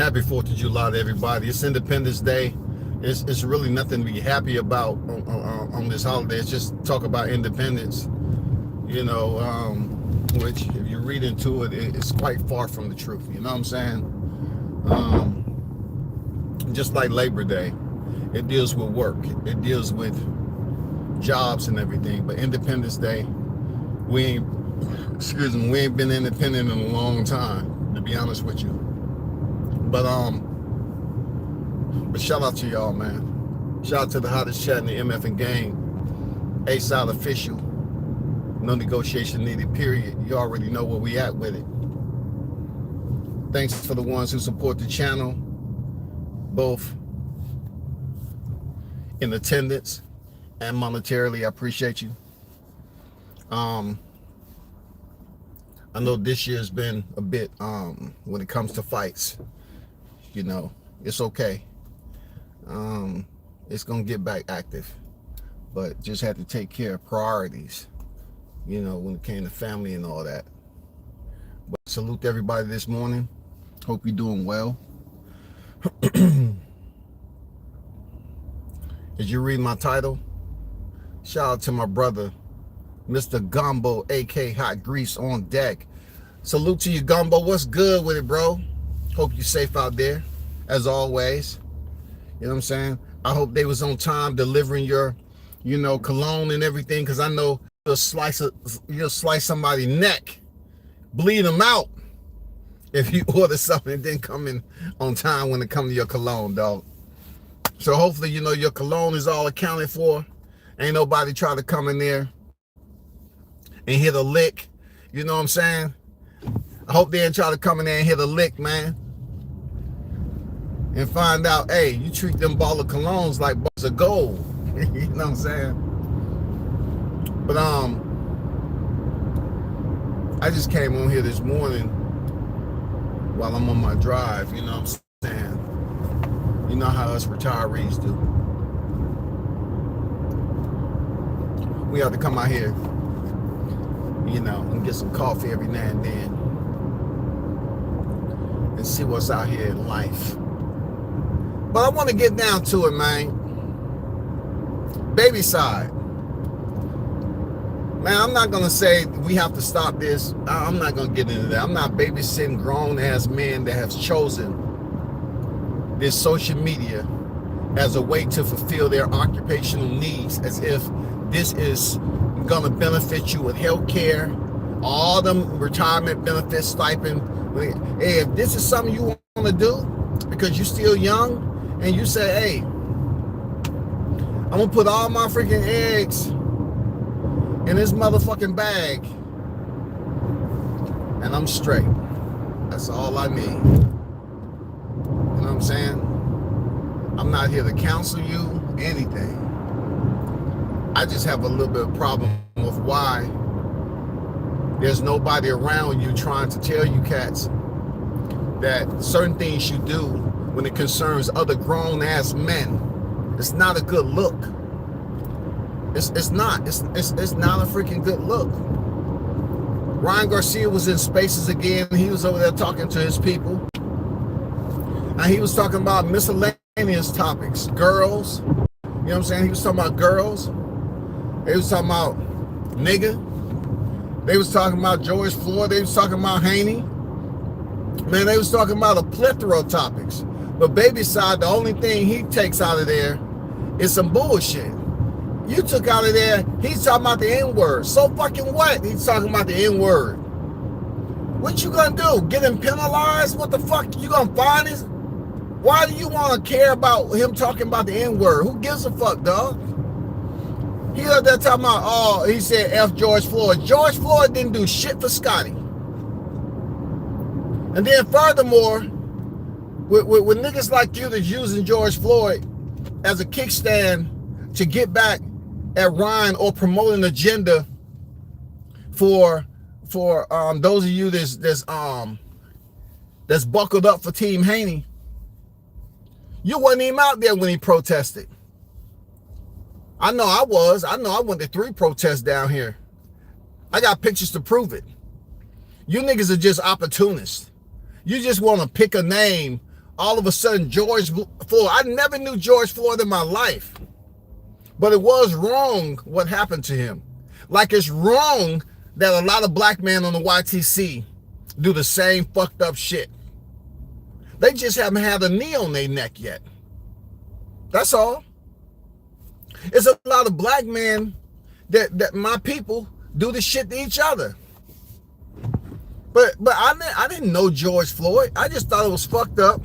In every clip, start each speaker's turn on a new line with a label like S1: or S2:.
S1: Happy 4th of July to everybody. It's Independence Day. It's really nothing to be happy about on this holiday. It's just talk about independence, which if you read into it, it's quite far from the truth. You know what I'm saying? Just like Labor Day, it deals with work. It deals with jobs and everything. But Independence Day, we ain't been independent in a long time, to be honest with you. But shout out to y'all, man. Shout out to the hottest chat in the MF and gang. A-Side official. No negotiation needed, period. You already know where we at with it. Thanks for the ones who support the channel, both in attendance and monetarily. I appreciate you. I know this year's been a bit, when it comes to fights, it's okay. It's gonna get back active, but just had to take care of priorities, when it came to family and all that. But salute to everybody this morning. Hope you're doing well. As you read my title, shout out to my brother, Mr. Gumbo, AK Hot Grease on deck. Salute to you, Gumbo. What's good with it, bro? Hope you're safe out there, as always. You know what I'm saying? I hope they was on time delivering your, cologne and everything, because I know you'll slice somebody's neck, bleed them out, if you order something and didn't come in on time when it comes to your cologne, dog. So hopefully, your cologne is all accounted for. Ain't nobody try to come in there and hit a lick. You know what I'm saying? I hope they ain't try to come in there and hit a lick, man. And find out, hey, you treat them ball of colognes like balls of gold. You know what I'm saying? But I just came on here this morning while I'm on my drive, you know what I'm saying? You know how us retirees do. We have to come out here, and get some coffee every now and then and see what's out here in life. But I want to get down to it, man. Babyside. Man, I'm not going to say we have to stop this. I'm not going to get into that. I'm not babysitting grown-ass men that have chosen this social media as a way to fulfill their occupational needs, as if this is going to benefit you with health care, all them retirement benefits, stipend. Hey, if this is something you want to do because you're still young, and you say, hey, I'm gonna put all my freaking eggs in this motherfucking bag and I'm straight. That's all I need. You know what I'm saying? I'm not here to counsel you, anything. I just have a little bit of problem with why there's nobody around you trying to tell you cats that certain things you do when it concerns other grown-ass men, it's not a good look. It's not a freaking good look. Ryan Garcia was in Spaces again. He was over there talking to his people. And he was talking about miscellaneous topics. Girls. You know what I'm saying? He was talking about girls. They was talking about nigga. They was talking about George Floyd. They was talking about Haney. Man, they was talking about a plethora of topics. But Babyside, the only thing he takes out of there is some bullshit. You took out of there, he's talking about the N-word. So fucking what? He's talking about the N-word. What you gonna do? Get him penalized? What the fuck? You gonna find his? Why do you want to care about him talking about the N-word? Who gives a fuck, dog? He out there talking about, oh, he said F George Floyd. George Floyd didn't do shit for Scotty. And then furthermore, with niggas like you that's using George Floyd as a kickstand to get back at Ryan or promote an agenda for those of you that's buckled up for Team Haney, you wasn't even out there when he protested. I know I was. I know I went to 3 protests down here. I got pictures to prove it. You niggas are just opportunists. You just want to pick a name all of a sudden George Floyd, I never knew George Floyd in my life, but it was wrong what happened to him. Like it's wrong that a lot of black men on the YTC do the same fucked up shit. They just haven't had a knee on their neck yet. That's all. It's a lot of black men that my people do the shit to each other. But I didn't know George Floyd. I just thought it was fucked up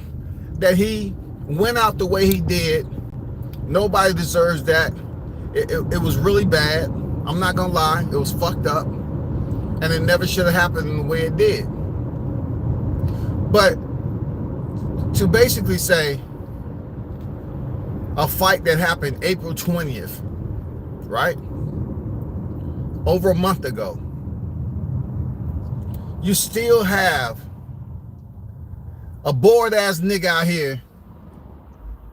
S1: that he went out the way he did. Nobody deserves that. It was really bad. I'm not gonna lie. It was fucked up. And it never should have happened in the way it did. But to basically say a fight that happened April 20th, right? Over a month ago. You still have a bored ass nigga out here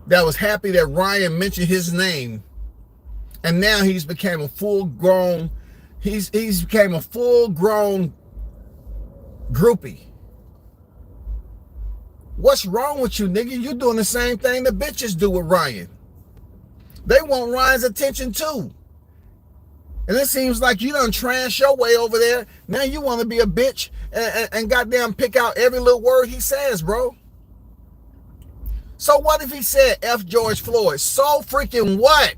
S1: that was happy that Ryan mentioned his name, and now he's became a full grown groupie. What's wrong with you, nigga? You doing the same thing the bitches do with Ryan. They want Ryan's attention too. And it seems like you done trash your way over there. Now you want to be a bitch and goddamn pick out every little word he says, bro. So what if he said F George Floyd? So freaking what?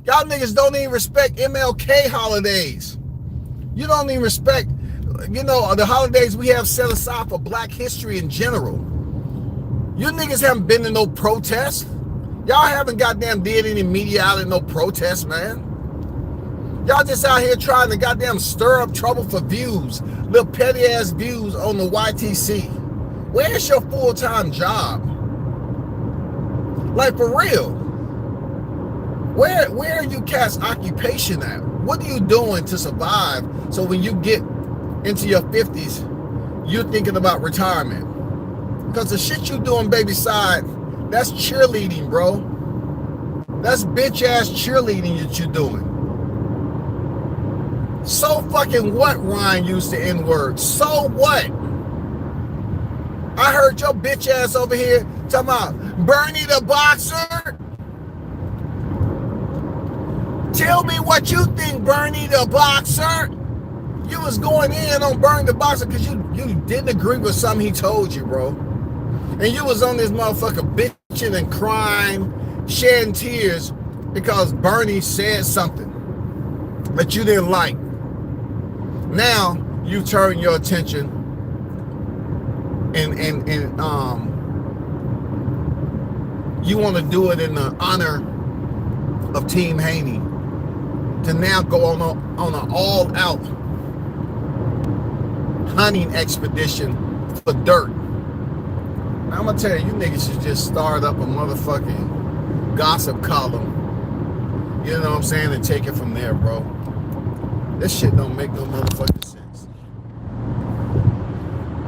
S1: Y'all niggas don't even respect MLK holidays. You don't even respect, the holidays we have set aside for black history in general. You niggas haven't been to no protest. Y'all haven't goddamn did any media out in no protest, man. Y'all just out here trying to goddamn stir up trouble for views, little petty ass views on the YTC. Where's your full-time job? Like for real. Where are you cats' occupation at? What are you doing to survive so when you get into your 50s, you're thinking about retirement? Because the shit you doing, Babyside, that's cheerleading, bro. That's bitch ass cheerleading that you're doing. So fucking what? Ryan used the N-word. So what? I heard your bitch ass over here talking about Bernie the boxer. Tell me what you think, Bernie the boxer. You was going in on Bernie the boxer because you didn't agree with something he told you, bro. And you was on this motherfucker bitching and crying, shedding tears because Bernie said something that you didn't like. Now you turn your attention and you want to do it in the honor of Team Haney to now go on an all-out hunting expedition for dirt. Now I'm gonna tell you niggas should just start up a motherfucking gossip column. You know what I'm saying? And take it from there, bro. This shit don't make no motherfucking sense.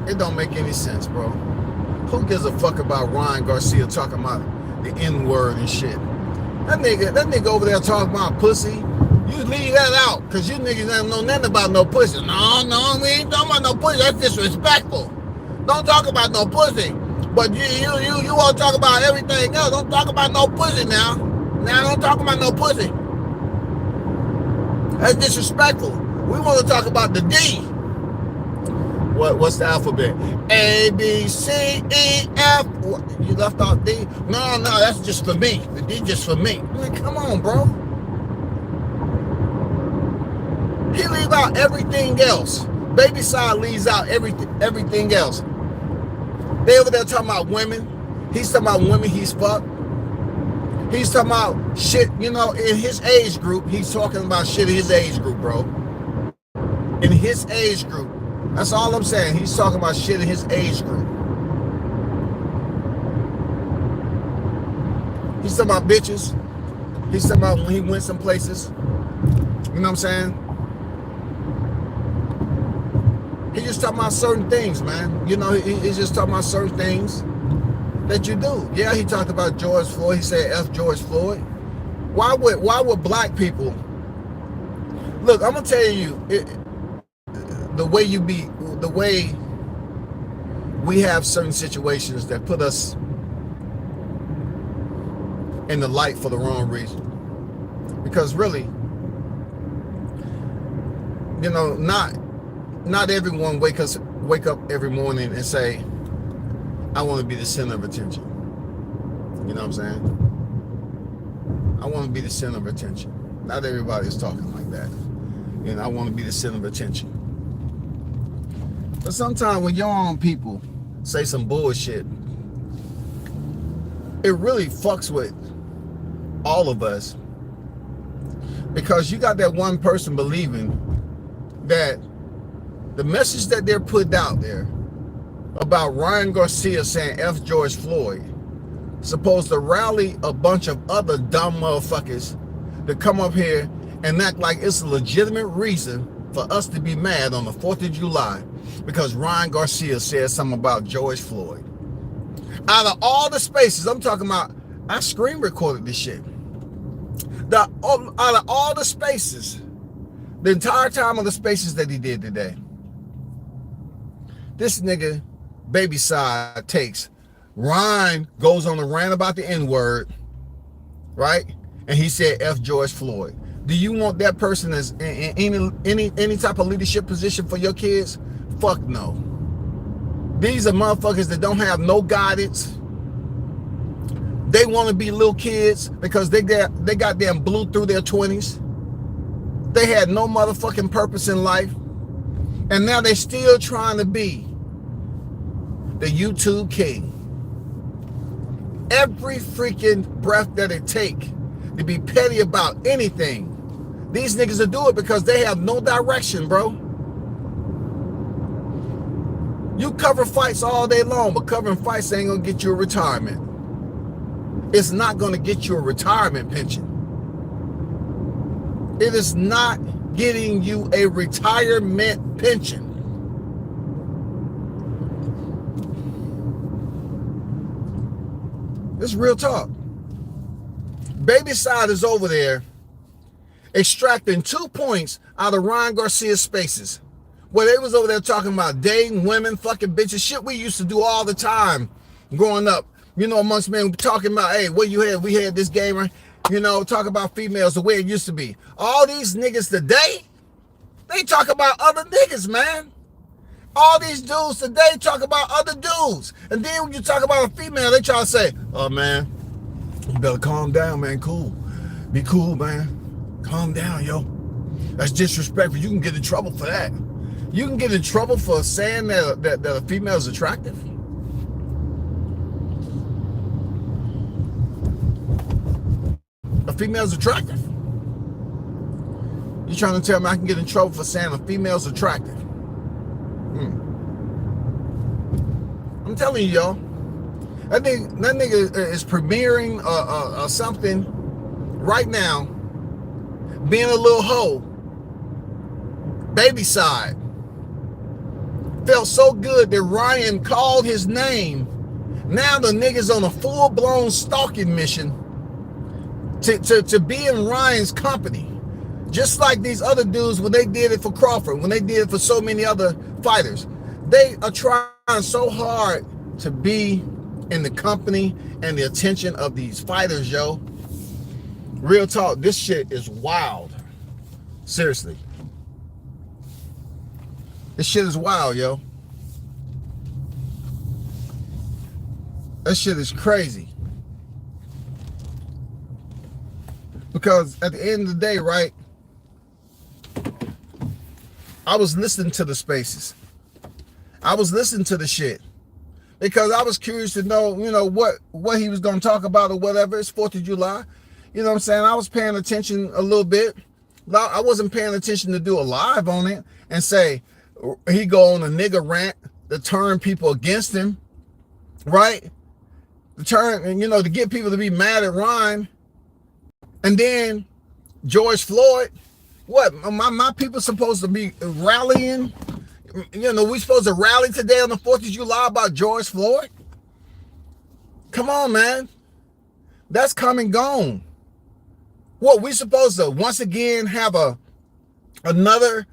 S1: It don't make any sense, bro. Who gives a fuck about Ryan Garcia talking about the N-word and shit? That nigga over there talking about pussy. You leave that out, cause you niggas don't know nothing about no pussy. No, we ain't talking about no pussy. That's disrespectful. Don't talk about no pussy. But you want to talk about everything else. Don't talk about no pussy now. Now don't talk about no pussy. That's disrespectful. We want to talk about the D. What's the alphabet? A, B, C, E, F. What? You left out D? No, that's just for me. The D just for me. I mean, come on, bro. He leave out everything else. Babyside leaves out everything else. They over there talking about women. He's talking about women he's fucked. He's talking about shit, in his age group. He's talking about shit in his age group, bro. In his age group. That's all I'm saying. He's talking about shit in his age group. He's talking about bitches. He's talking about when he went some places. You know what I'm saying? He's just talking about certain things, man. He's just talking about certain things that you do. Yeah, he talked about George Floyd. He said F George Floyd. Why would black people? Look, I'm gonna tell you, the way we have certain situations that put us in the light for the wrong reason. Because really, you know, not everyone wake up every morning and say, I want to be the center of attention. You know what I'm saying? I want to be the center of attention. Not everybody is talking like that. And I want to be the center of attention. But sometimes when your own people say some bullshit, it really fucks with all of us. Because you got that one person believing that the message that they're putting out there about Ryan Garcia saying F George Floyd supposed to rally a bunch of other dumb motherfuckers to come up here and act like it's a legitimate reason for us to be mad on the 4th of July because Ryan Garcia said something about George Floyd. Out of all the spaces, I'm talking about, I screen recorded this shit. Out of all the spaces, the entire time of the spaces that he did today, this nigga, Babyside, takes Ryan goes on a rant about the N-word, right? And he said F George Floyd. Do you want that person as in any type of leadership position for your kids? Fuck no. These are motherfuckers that don't have no guidance. They want to be little kids because they goddamn blew through their 20s. They had no motherfucking purpose in life. And now they're still trying to be the YouTube king. Every freaking breath that it take to be petty about anything, these niggas will do it because they have no direction, bro. You cover fights all day long, but covering fights ain't gonna get you a retirement. It's not gonna get you a retirement pension. It is not getting you a retirement pension. This is real talk. Babyside is over there extracting 2 points out of Ryan Garcia's spaces. Where they was over there talking about dating women, fucking bitches, shit we used to do all the time growing up. You know, amongst men talking about, hey, what you had? We had this gamer, you know, talk about females the way it used to be. All these niggas today, they talk about other niggas, man. All these dudes today talk about other dudes. And then when you talk about a female, they try to say, oh, man, you better calm down, man. Cool. Be cool, man. Calm down, yo. That's disrespectful. You can get in trouble for that. You can get in trouble for saying that a female is attractive. A female's attractive. You trying to tell me I can get in trouble for saying a female's attractive? I'm telling you, y'all. That nigga is premiering something right now, being a little hoe. Babyside. Felt so good that Ryan called his name. Now the nigga's on a full-blown stalking mission to be in Ryan's company. Just like these other dudes when they did it for Crawford, when they did it for so many other fighters. They are trying so hard to be in the company and the attention of these fighters, yo. Real talk, this shit is wild. Seriously. This shit is wild, yo. That shit is crazy. Because at the end of the day, right, I was listening to the spaces. I was listening to the shit. Because I was curious to know, you know, what he was going to talk about or whatever. It's 4th of July. You know what I'm saying? I was paying attention a little bit. I wasn't paying attention to do a live on it and say, he go on a nigga rant to turn people against him, right? To turn, you know, to get people to be mad at Ryan. And then George Floyd, what? My people supposed to be rallying? You know, we supposed to rally today on the 4th of July about George Floyd? Come on, man. That's come and gone. What, we supposed to once again have another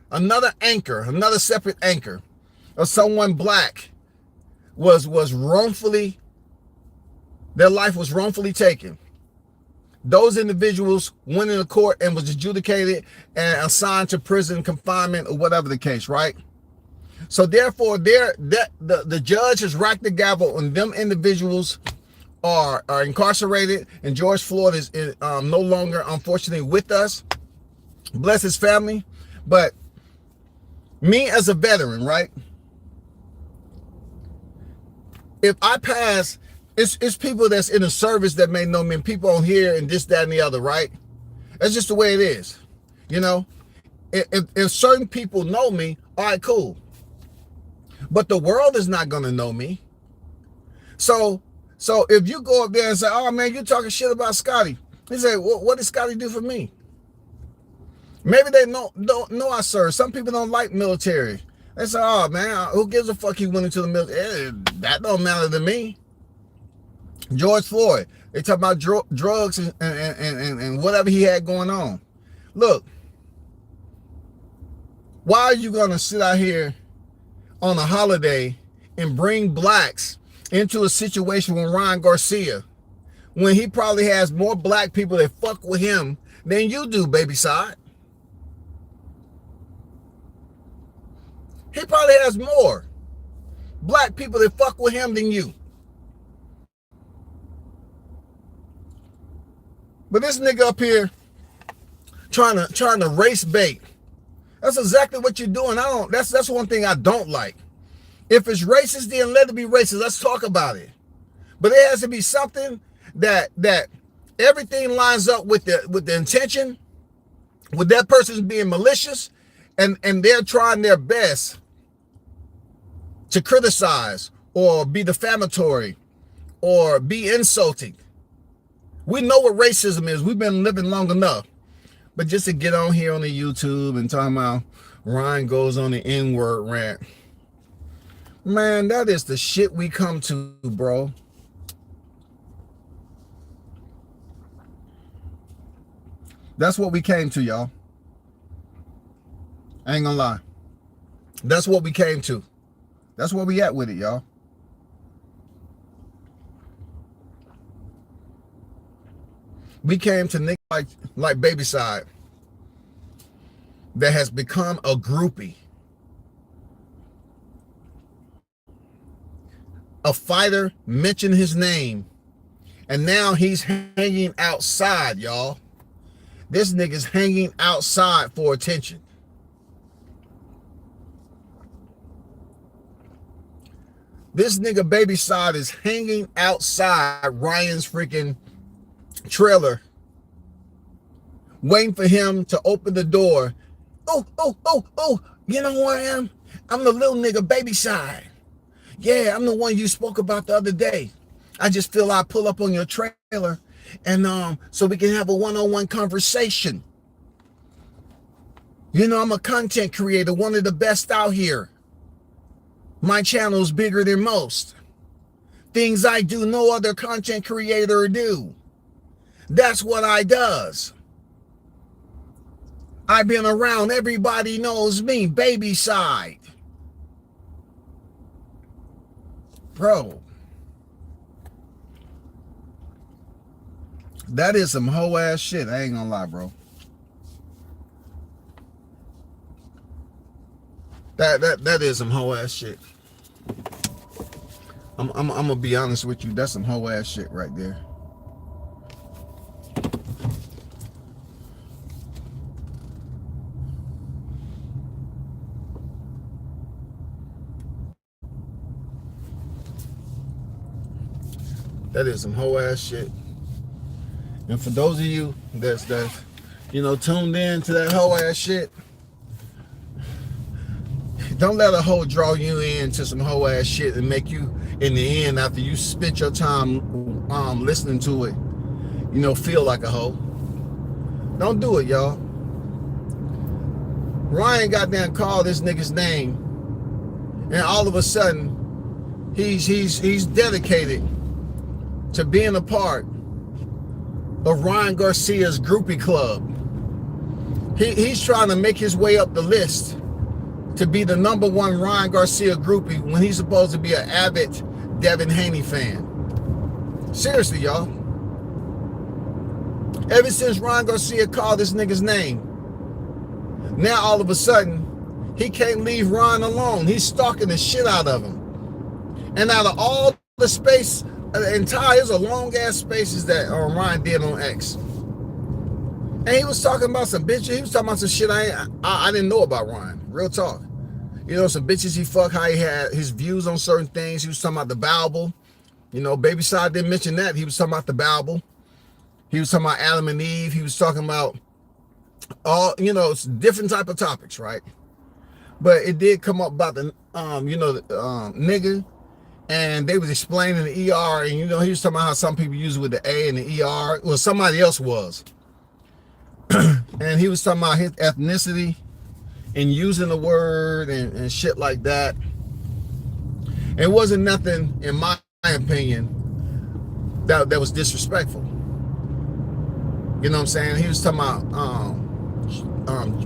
S1: anchor, another separate anchor of someone black was wrongfully, their life was wrongfully taken. Those individuals went into court and was adjudicated and assigned to prison confinement or whatever the case, right? So therefore, the judge has racked the gavel and them individuals are incarcerated, and George Floyd is no longer, unfortunately, with us. Bless his family. But me as a veteran, right? If I pass, it's people that's in the service that may know me, and people on here and this, that, and the other, right? That's just the way it is. You know, if certain people know me, all right, cool. But the world is not going to know me. So if you go up there and say, oh man, you're talking shit about Scotty. He say, well, what did Scotty do for me? Maybe they don't know I serve. Some people don't like military. They say, oh man, who gives a fuck he went into the military? That don't matter to me. George Floyd, they talk about drugs and whatever he had going on. Look, why are you going to sit out here on a holiday and bring blacks into a situation with Ryan Garcia when he probably has more black people that fuck with him than you do, Babyside? He probably has more black people that fuck with him than you. But this nigga up here trying to race bait. That's exactly what you're doing. That's one thing I don't like. If it's racist, then let it be racist. Let's talk about it. But it has to be something that everything lines up with the intention, with that person being malicious, and they're trying their best to criticize or be defamatory or be insulting. We know what racism is. We've been living long enough. But just to get on here on the YouTube and talking about Ryan goes on the N-word rant. Man, that is the shit we come to, bro. That's what we came to, y'all. I ain't gonna lie. That's what we came to. That's where we at with it, y'all. We came to niggas like Babyside that has become a groupie. A fighter mentioned his name, and now he's hanging outside, y'all. This nigga's hanging outside for attention. This nigga Babyside is hanging outside Ryan's freaking trailer, waiting for him to open the door. Oh, you know who I am? I'm the little nigga Babyside. Yeah, I'm the one you spoke about the other day. I just feel I pull up on your trailer and so we can have a one-on-one conversation. You know, I'm a content creator, one of the best out here. My channel is bigger than most. Things I do, no other content creator do. That's what I does. I've been around, everybody knows me, Babyside. Bro, that is some hoe ass shit. I ain't gonna lie, bro. That is some hoe ass shit. I'm gonna be honest with you. That's some hoe ass shit right there. That is some whole ass shit. And for those of you that's tuned in to that whole ass shit, don't let a hoe draw you into some whole ass shit and make you, in the end, after you spent your time listening to it, feel like a hoe. Don't do it, y'all. Ryan goddamn called this nigga's name, and all of a sudden, he's dedicated to being a part of Ryan Garcia's Groupie Club. He's trying to make his way up the list to be the #1 Ryan Garcia groupie when he's supposed to be an avid Devin Haney fan. Seriously, y'all. Ever since Ron Garcia called this nigga's name, now all of a sudden, he can't leave Ron alone. He's stalking the shit out of him. And out of all the space, there's a long ass spaces that Ron did on X. And he was talking about some bitches. He was talking about some shit I didn't know about Ron. Real talk. You know, some bitches he fucked, how he had his views on certain things. He was talking about the Bible. You know, Babyside didn't mention that. He was talking about the Bible. He was talking about Adam and Eve. He was talking about all, you know, different type of topics, right? But it did come up about the, nigga. And they was explaining the ER. And, you know, he was talking about how some people use it with the A and the ER. Well, somebody else was. And he was talking about his ethnicity and using the word and shit like that. It wasn't nothing, in my opinion, that was disrespectful. You know what I'm saying? He was talking about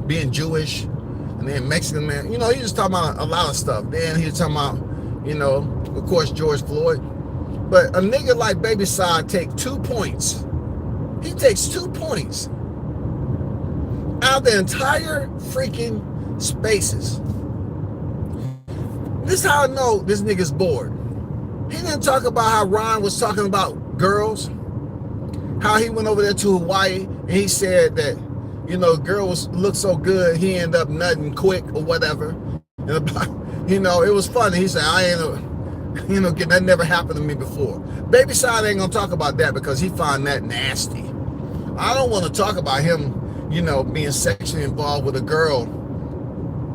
S1: being Jewish and then Mexican man. You know, he was talking about a lot of stuff. Then he was talking about, you know, of course, George Floyd. But a nigga like Babyside take 2 points. He takes 2 points out of the entire freaking spaces. This is how I know this nigga's bored. He didn't talk about how Ron was talking about girls, how he went over there to Hawaii and he said that, you know, girls look so good, he ended up nutting quick or whatever. And, you know, it was funny. He said, that never happened to me before. Babyside ain't gonna talk about that because he found that nasty. I don't want to talk about him, you know, being sexually involved with a girl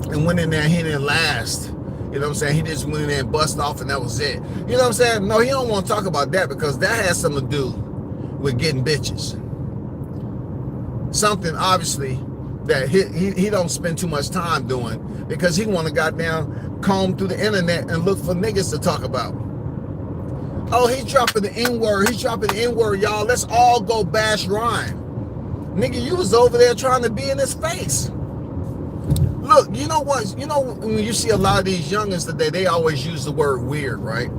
S1: and went in there and he didn't last. You know what I'm saying? He just went in there and bust off and that was it. You know what I'm saying? No, he don't want to talk about that because that has something to do with getting bitches. Something obviously that he don't spend too much time doing because he want to goddamn comb through the internet and look for niggas to talk about. Oh, he's dropping the N-word. He's dropping the N-word, y'all. Let's all go bash Rhyme. Nigga, you was over there trying to be in his face. Look, you know what? You know, when you see a lot of these youngins today, they always use the word weird, right?